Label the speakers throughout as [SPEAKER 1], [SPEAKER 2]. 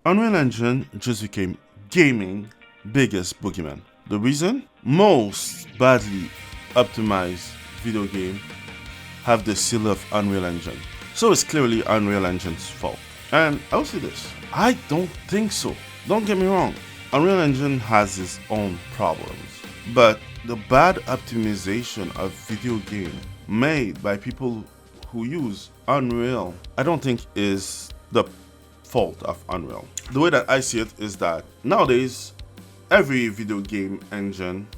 [SPEAKER 1] Unreal Engine just became gaming biggest boogeyman. The reason? Most badly optimized video game have the seal of Unreal Engine. So it's clearly Unreal Engine's fault. And I'll say this, I don't think so. Don't get me wrong, Unreal Engine has its own problems. But the bad optimization of video game made by people who use Unreal, I don't think is the fault of Unreal. The way that I see it is that nowadays, every video game engine,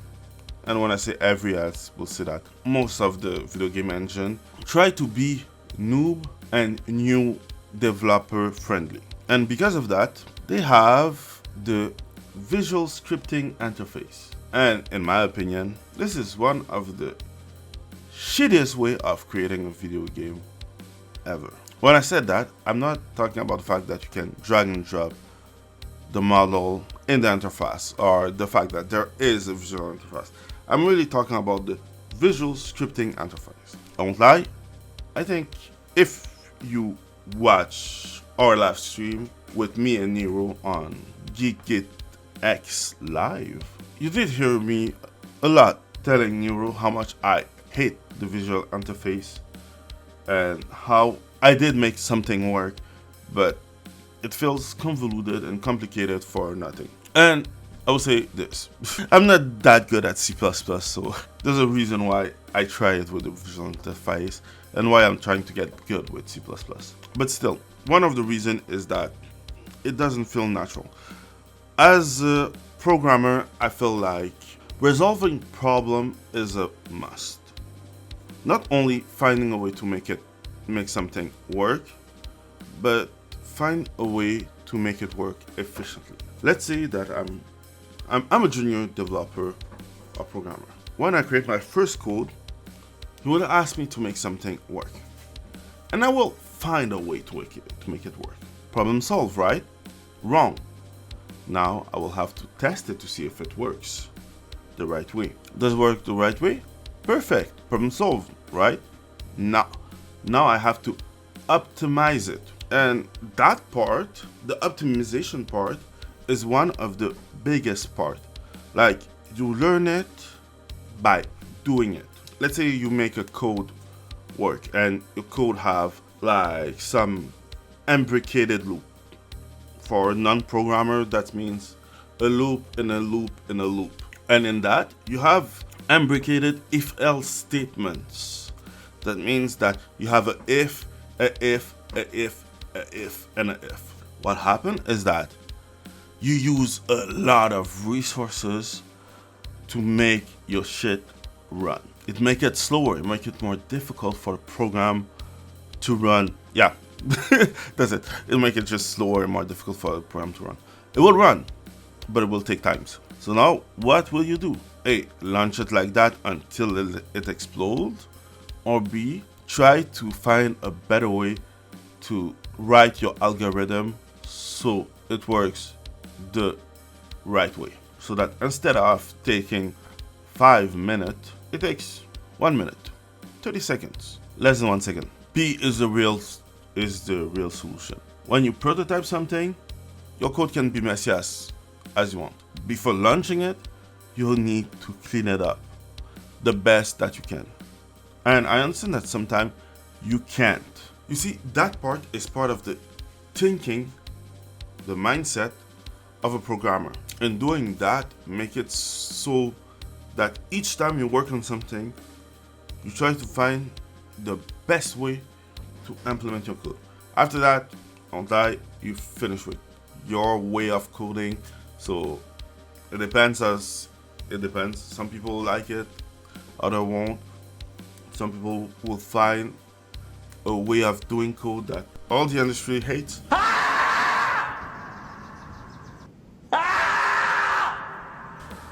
[SPEAKER 1] and when I say every, I will say that most of the video game engine try to be noob and new developer friendly. And because of that, they have the visual scripting interface. And in my opinion, this is one of the shittiest way of creating a video game ever. When I said that, I'm not talking about the fact that you can drag and drop the model in the interface or the fact that there is a visual interface. I'm really talking about the visual scripting interface. Don't lie, I think if you watch our live stream with me and Nero on GeekGitX Live, you did hear me a lot telling Nero how much I hate the visual interface and how I did make something work, but it feels convoluted and complicated for nothing. And I will say this, I'm not that good at C++, so there's a reason why I try it with the visual interface and why I'm trying to get good with C++. But still, one of the reasons is that it doesn't feel natural. As a programmer, I feel like resolving problem is a must. Not only finding a way to make something work, but find a way to make it work efficiently. Let's say that I'm a junior developer or programmer. When I create my first code, he will ask me to make something work. And I will find a way to make it work. Problem solved, right? Wrong. Now I will have to test it to see if it works the right way. Does it work the right way? Perfect. Problem solved, right? Now I have to optimize it. And that part, the optimization part, is one of the biggest part. Like, you learn it by doing it. Let's say you make a code work and your code have like some imbricated loop. For a non-programmer, that means a loop in a loop in a loop. And in that, you have imbricated if-else statements. That means that you have a if, a if, a if, a if, and a if. What happened is that you use a lot of resources to make your shit run. It make it slower, it make it more difficult for the program to run. Yeah, that's it. It'll make it just slower and more difficult for the program to run. It will run, but it will take times. So now, what will you do? A, launch it like that until it explodes, or B, try to find a better way to write your algorithm so it works the right way. So that instead of taking 5 minutes, it takes 1 minute, 30 seconds, less than 1 second. B is the real solution. When you prototype something, your code can be messy as you want. Before launching it, you'll need to clean it up the best that you can. And I understand that sometimes you can't. You see, that part is part of the thinking, the mindset of a programmer. And doing that, make it so that each time you work on something, you try to find the best way to implement your code. After that, don't die, you finish with your way of coding. So it depends. Some people like it, others won't. Some people will find a way of doing code that all the industry hates.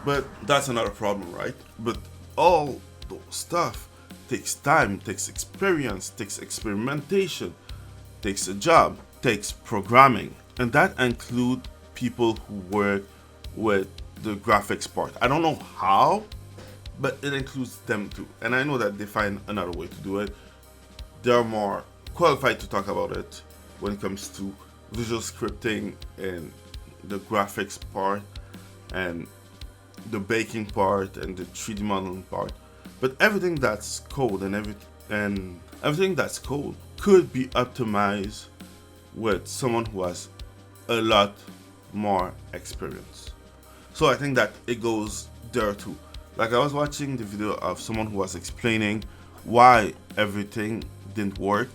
[SPEAKER 1] But that's another problem, right? But all those stuff takes time, takes experience, takes experimentation, takes a job, takes programming. And that includes people who work with the graphics part. I don't know how, but it includes them too. And I know that they find another way to do it. They're more qualified to talk about it when it comes to visual scripting and the graphics part and the baking part and the 3D modeling part. But everything that's code and everything that's code could be optimized with someone who has a lot more experience. So I think that it goes there too. Like I was watching the video of someone who was explaining why everything didn't work,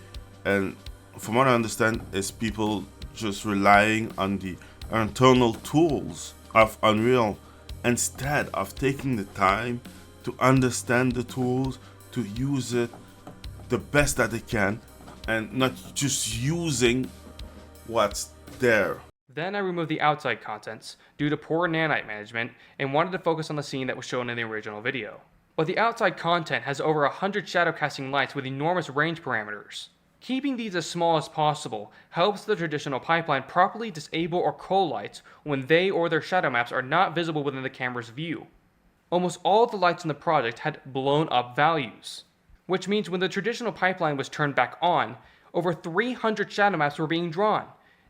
[SPEAKER 1] and from what I understand is people just relying on the internal tools of Unreal instead of taking the time to understand the tools, to use it the best that they can, and not just using what's there.
[SPEAKER 2] Then I removed the outside contents due to poor nanite management and wanted to focus on the scene that was shown in the original video. But the outside content has over 100 shadow casting lights with enormous range parameters. Keeping these as small as possible helps the traditional pipeline properly disable or cull lights when they or their shadow maps are not visible within the camera's view. Almost all of the lights in the project had blown up values, which means when the traditional pipeline was turned back on, over 300 shadow maps were being drawn,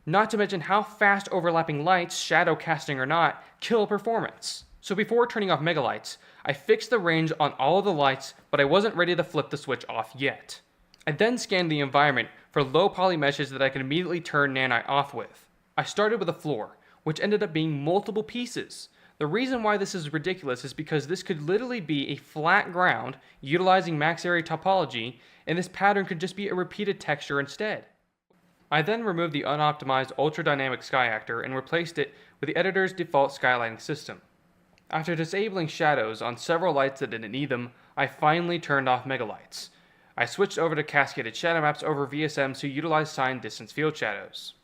[SPEAKER 2] not to mention how fast overlapping lights, shadow casting or not, kill performance. So before turning off megalights, I fixed the range on all of the lights, but I wasn't ready to flip the switch off yet. I then scanned the environment for low poly meshes that I could immediately turn nanite off with. I started with a floor, which ended up being multiple pieces. The reason why this is ridiculous is because this could literally be a flat ground utilizing max area topology, and this pattern could just be a repeated texture instead. I then removed the unoptimized ultra dynamic sky actor and replaced it with the editor's default skylighting system. After disabling shadows on several lights that didn't need them, I finally turned off megalights. I switched over to cascaded shadow maps over VSMs to utilize signed distance field shadows.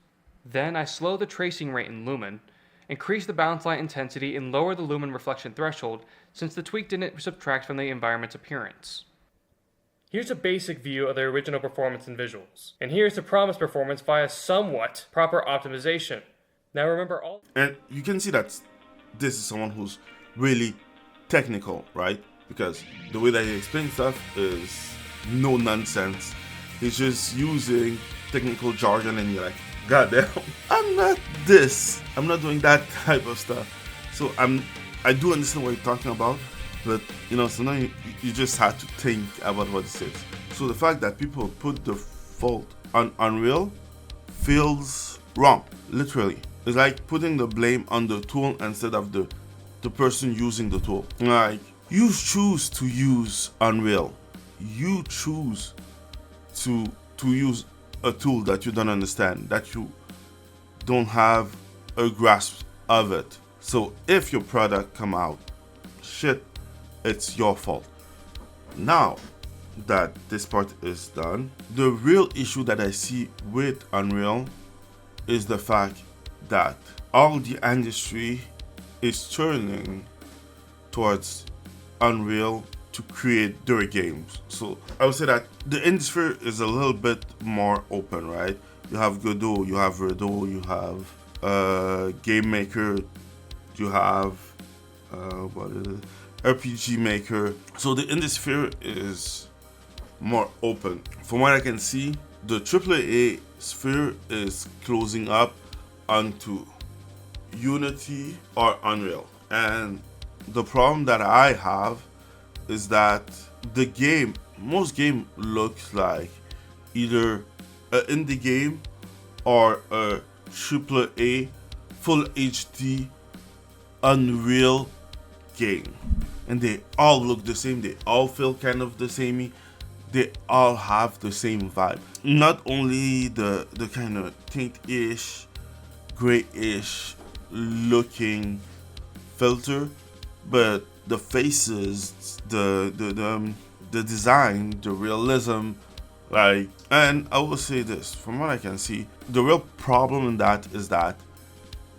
[SPEAKER 2] Then I slowed the tracing rate in lumen, increased the bounce light intensity, and lowered the lumen reflection threshold since the tweak didn't subtract from the environment's appearance. Here's a basic view of the original performance and visuals, and here's the promised performance via somewhat proper optimization. Now remember all...
[SPEAKER 1] And you can see that this is someone who's really technical, right? Because the way that he explains stuff is no nonsense. He's just using technical jargon and you're like, God damn, I'm not this. I'm not doing that type of stuff. So I do understand what you're talking about, but sometimes you just have to think about what it is. So the fact that people put the fault on Unreal feels wrong, literally. It's like putting the blame on the tool instead of the person using the tool. Like, you choose to use Unreal. You choose to use a tool that you don't understand, that you don't have a grasp of it. So if your product come out shit, it's your fault. Now that this part is done, the real issue that I see with Unreal is the fact that all the industry is turning towards Unreal to create their games. So I would say that the industry is a little bit more open, right? You have Godot, you have Redo, you have Game Maker, you have RPG Maker. So the industry is more open. From what I can see, the AAA sphere is closing up onto Unity or Unreal. And the problem that I have is that most game looks like either an indie game or a AAA full HD Unreal game. And they all look the same, they all feel kind of the same, they all have the same vibe. Not only the kind of tint-ish, grayish looking filter, but the faces, the design, the realism, like, and I will say this, from what I can see, the real problem in that is that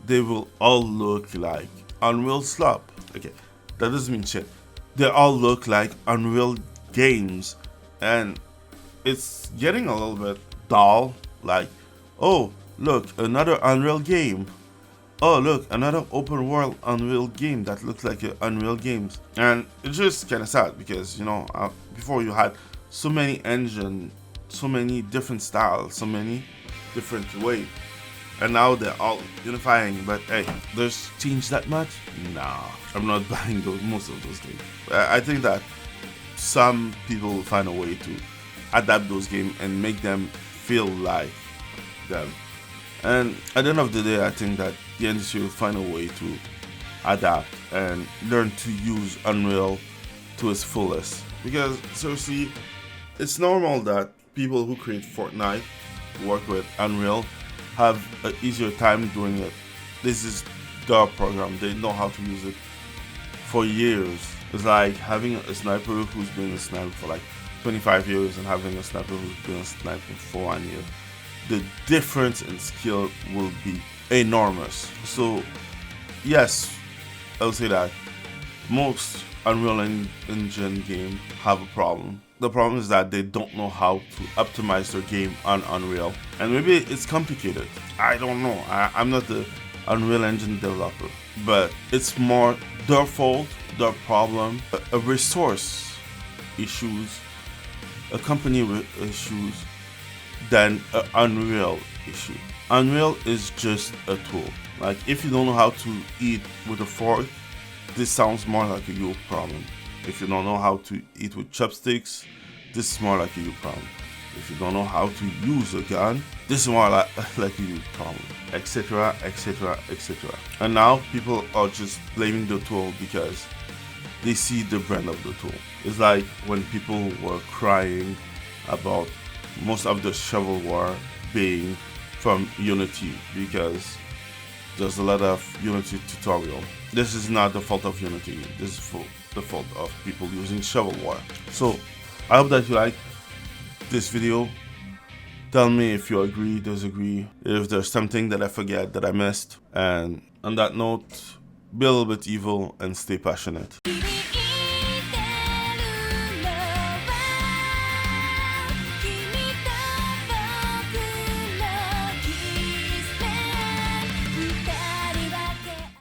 [SPEAKER 1] they will all look like Unreal slop. Okay, that doesn't mean shit. They all look like Unreal games, and it's getting a little bit dull, like, oh, look, another Unreal game. Oh, look, another open world Unreal game that looks like Unreal games. And it's just kind of sad because, before you had so many engines, so many different styles, so many different ways and now they're all unifying. But hey, there's change that much? Nah, I'm not buying most of those games. I think that some people will find a way to adapt those games and make them feel like them. And at the end of the day, I think that the industry will find a way to adapt and learn to use Unreal to its fullest. Because seriously, it's normal that people who create Fortnite, work with Unreal, have an easier time doing it. This is their program. They know how to use it for years. It's like having a sniper who's been a sniper for like 25 years and having a sniper who's been a sniper for 1 year. The difference in skill will be enormous. So yes, I'll say that most Unreal Engine games have a problem. The problem is that they don't know how to optimize their game on Unreal. And maybe it's complicated. I don't know. I'm not the Unreal Engine developer. But it's more their fault, their problem, a resource issues, a company issues, than an Unreal issue. Unreal is just a tool. Like, if you don't know how to eat with a fork, this sounds more like a you problem. If you don't know how to eat with chopsticks, this is more like a you problem. If you don't know how to use a gun, this is more like a you problem, etc, etc, etc. And now people are just blaming the tool because they see the brand of the tool. It's like when people were crying about most of the shovelware being from Unity because there's a lot of Unity tutorial. This is not the fault of Unity. This is the fault of people using shovelware. So I hope that you like this video. Tell me if you agree, disagree, if there's something that I forget that I missed. And on that note, be a little bit evil and stay passionate.